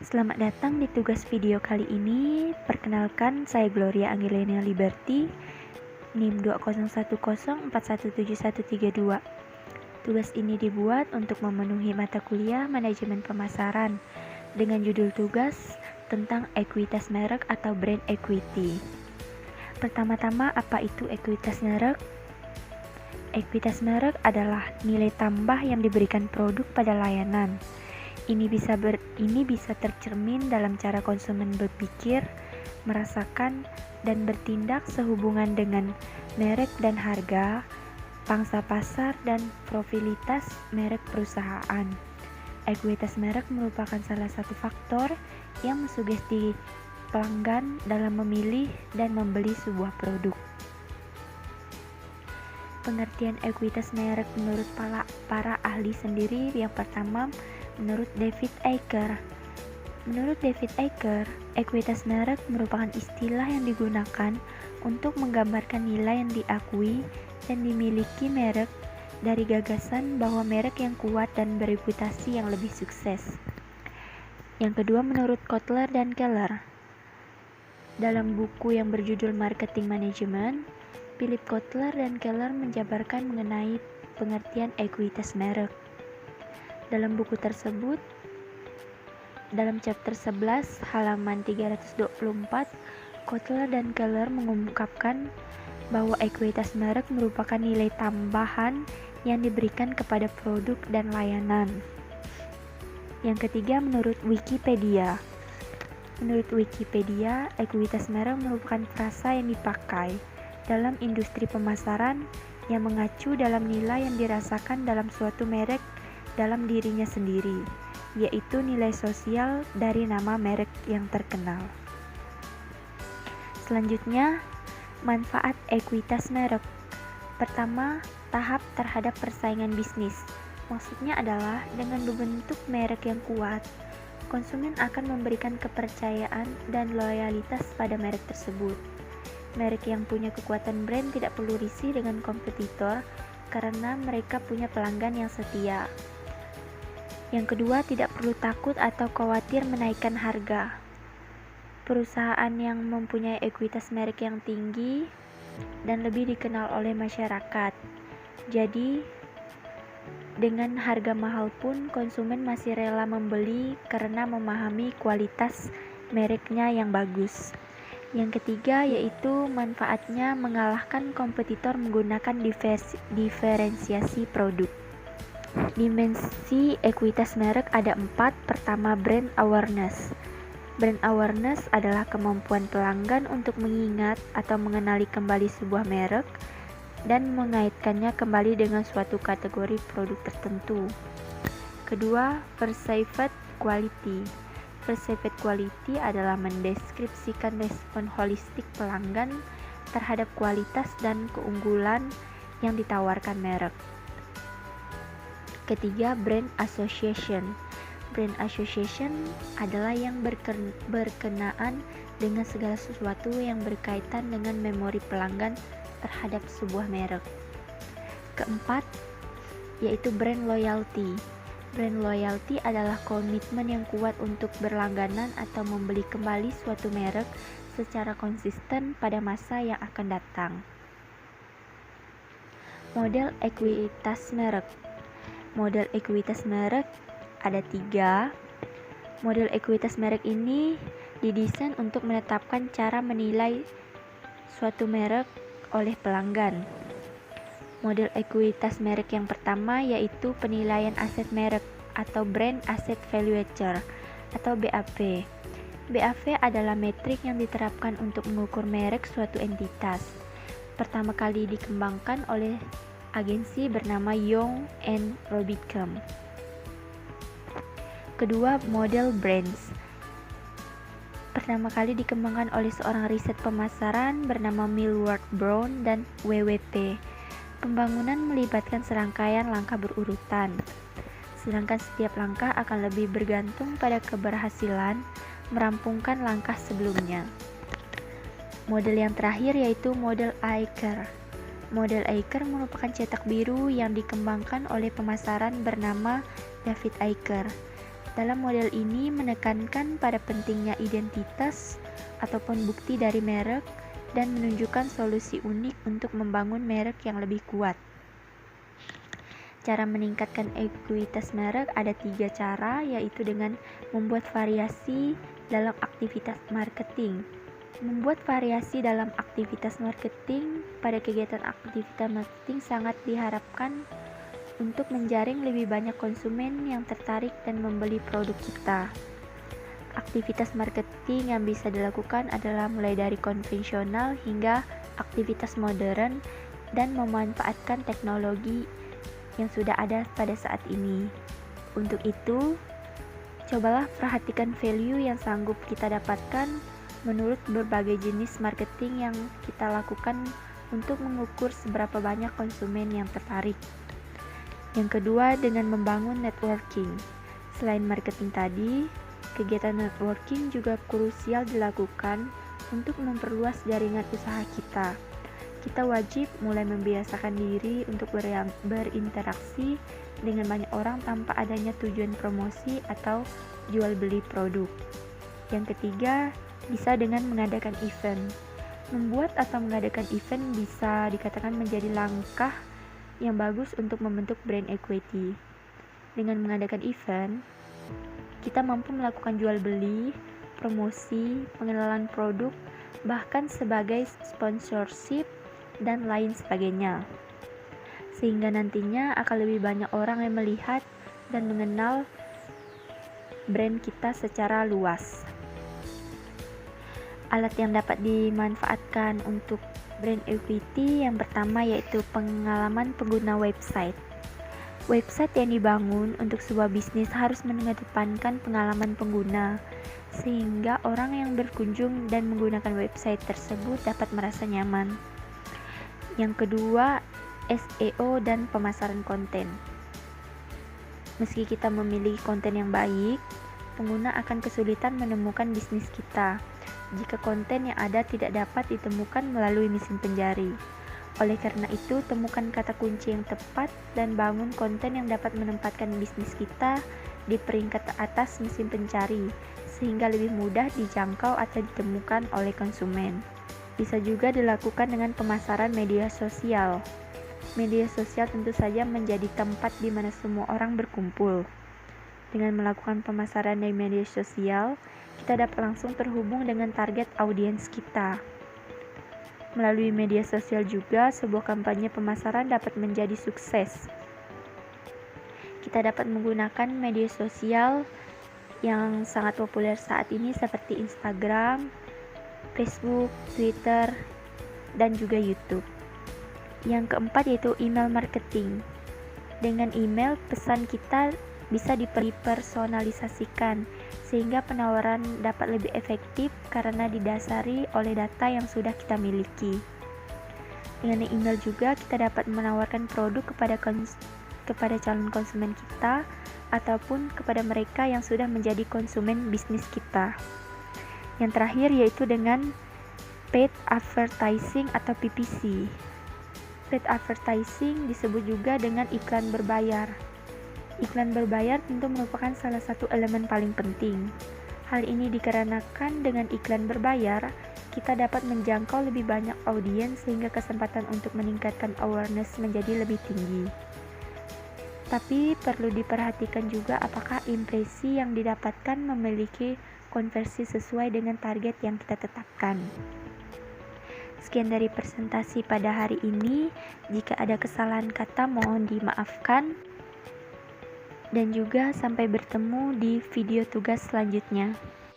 Selamat datang di tugas video kali ini. Perkenalkan, saya Gloria Angelina Liberty, NIM 201041713132. Tugas ini dibuat untuk memenuhi mata kuliah Manajemen Pemasaran dengan judul tugas tentang ekuitas merek atau brand equity. Pertama-tama, apa itu ekuitas merek? Ekuitas merek adalah nilai tambah yang diberikan produk pada layanan. Ini bisa tercermin dalam cara konsumen berpikir, merasakan, dan bertindak sehubungan dengan merek dan harga, pangsa pasar, dan profilitas merek perusahaan. Ekuitas merek merupakan salah satu faktor yang mensugesti pelanggan dalam memilih dan membeli sebuah produk. Pengertian ekuitas merek menurut para ahli sendiri. Yang pertama, menurut David Icke. Menurut David Icke, ekuitas merek merupakan istilah yang digunakan untuk menggambarkan nilai yang diakui dan dimiliki merek dari gagasan bahwa merek yang kuat dan bereputasi yang lebih sukses. Yang kedua, menurut Kotler dan Keller. Dalam buku yang berjudul Marketing Management, Philip Kotler dan Keller menjabarkan mengenai pengertian ekuitas merek. Dalam buku tersebut, dalam chapter 11 halaman 324, Kotler dan Keller mengungkapkan bahwa ekuitas merek merupakan nilai tambahan yang diberikan kepada produk dan layanan. Yang ketiga, menurut Wikipedia. Menurut Wikipedia, ekuitas merek merupakan frasa yang dipakai dalam industri pemasaran yang mengacu dalam nilai yang dirasakan dalam suatu merek dalam dirinya sendiri, yaitu nilai sosial dari nama merek yang terkenal. Selanjutnya, manfaat ekuitas merek. Pertama, tahap terhadap persaingan bisnis. Maksudnya adalah dengan membentuk merek yang kuat, konsumen akan memberikan kepercayaan dan loyalitas pada merek tersebut. Merek yang punya kekuatan brand tidak perlu risih dengan kompetitor karena mereka punya pelanggan yang setia. Yang kedua, tidak perlu takut atau khawatir menaikkan harga. Perusahaan yang mempunyai ekuitas merek yang tinggi dan lebih dikenal oleh masyarakat. Jadi, dengan harga mahal pun konsumen masih rela membeli karena memahami kualitas mereknya yang bagus. Yang ketiga, yaitu manfaatnya mengalahkan kompetitor menggunakan diferensiasi produk. Dimensi ekuitas merek ada 4. Pertama, brand awareness. Brand awareness adalah kemampuan pelanggan untuk mengingat atau mengenali kembali sebuah merek dan mengaitkannya kembali dengan suatu kategori produk tertentu. Kedua, perceived quality. Perceived quality adalah mendeskripsikan respon holistik pelanggan terhadap kualitas dan keunggulan yang ditawarkan merek. Ketiga, brand association. Brand association adalah yang berkenaan dengan segala sesuatu yang berkaitan dengan memori pelanggan terhadap sebuah merek. Keempat, yaitu brand loyalty. Brand loyalty adalah komitmen yang kuat untuk berlangganan atau membeli kembali suatu merek secara konsisten pada masa yang akan datang. Model ekuitas merek. Model ekuitas merek ada 3. Model ekuitas merek ini didesain untuk menetapkan cara menilai suatu merek oleh pelanggan. Model ekuitas merek yang pertama yaitu penilaian aset merek atau Brand Asset Valuator atau BAV. BAV adalah metrik yang diterapkan untuk mengukur merek suatu entitas. Pertama kali dikembangkan oleh agensi bernama Young & Robinson. Kedua, model brands. Pertama kali dikembangkan oleh seorang riset pemasaran bernama Millward Brown dan WWP. Pembangunan melibatkan serangkaian langkah berurutan, sedangkan setiap langkah akan lebih bergantung pada keberhasilan merampungkan langkah sebelumnya. Model yang terakhir yaitu model Icke. Model Icke merupakan cetak biru yang dikembangkan oleh pemasaran bernama David Icke. Dalam model ini menekankan pada pentingnya identitas ataupun bukti dari merek dan menunjukkan solusi unik untuk membangun merek yang lebih kuat. Cara meningkatkan ekuitas merek ada 3 cara, yaitu dengan membuat variasi dalam aktivitas marketing. Membuat variasi dalam aktivitas marketing pada kegiatan aktivitas marketing sangat diharapkan untuk menjaring lebih banyak konsumen yang tertarik dan membeli produk kita. Aktivitas marketing yang bisa dilakukan adalah mulai dari konvensional hingga aktivitas modern dan memanfaatkan teknologi yang sudah ada pada saat ini. Untuk itu, cobalah perhatikan value yang sanggup kita dapatkan menurut berbagai jenis marketing yang kita lakukan untuk mengukur seberapa banyak konsumen yang tertarik. Yang kedua, dengan membangun networking. Selain marketing tadi, kegiatan networking juga krusial dilakukan untuk memperluas jaringan usaha kita. Kita wajib mulai membiasakan diri untuk berinteraksi dengan banyak orang tanpa adanya tujuan promosi atau jual beli produk. Yang ketiga, bisa dengan mengadakan event. Membuat atau mengadakan event bisa dikatakan menjadi langkah yang bagus untuk membentuk brand equity. Dengan mengadakan event, kita mampu melakukan jual beli, promosi, pengenalan produk, bahkan sebagai sponsorship dan lain sebagainya. Sehingga nantinya akan lebih banyak orang yang melihat dan mengenal brand kita secara luas. Alat yang dapat dimanfaatkan untuk brand equity yang pertama yaitu pengalaman pengguna website. Website yang dibangun untuk sebuah bisnis harus mengedepankan pengalaman pengguna, sehingga orang yang berkunjung dan menggunakan website tersebut dapat merasa nyaman. Yang kedua, SEO dan pemasaran konten. Meski kita memiliki konten yang baik, pengguna akan kesulitan menemukan bisnis kita jika konten yang ada tidak dapat ditemukan melalui mesin pencari. Oleh karena itu, temukan kata kunci yang tepat dan bangun konten yang dapat menempatkan bisnis kita di peringkat atas mesin pencari, sehingga lebih mudah dijangkau atau ditemukan oleh konsumen. Bisa juga dilakukan dengan pemasaran media sosial. Media sosial tentu saja menjadi tempat di mana semua orang berkumpul. Dengan melakukan pemasaran di media sosial, kita dapat langsung terhubung dengan target audiens kita. Melalui media sosial juga, sebuah kampanye pemasaran dapat menjadi sukses. Kita dapat menggunakan media sosial yang sangat populer saat ini seperti Instagram, Facebook, Twitter, dan juga YouTube. Yang keempat yaitu email marketing. Dengan email, pesan kita bisa dipersonalisasikan sehingga penawaran dapat lebih efektif karena didasari oleh data yang sudah kita miliki. Dengan email juga kita dapat menawarkan produk kepada calon konsumen kita ataupun kepada mereka yang sudah menjadi konsumen bisnis kita. Yang terakhir yaitu dengan paid advertising atau PPC. Paid advertising disebut juga dengan iklan berbayar. Iklan berbayar tentu merupakan salah satu elemen paling penting. Hal ini dikarenakan dengan iklan berbayar, kita dapat menjangkau lebih banyak audiens sehingga kesempatan untuk meningkatkan awareness menjadi lebih tinggi. Tapi perlu diperhatikan juga apakah impresi yang didapatkan memiliki konversi sesuai dengan target yang kita tetapkan. Sekian dari presentasi pada hari ini. Jika ada kesalahan kata mohon dimaafkan. Dan juga sampai bertemu di video tugas selanjutnya.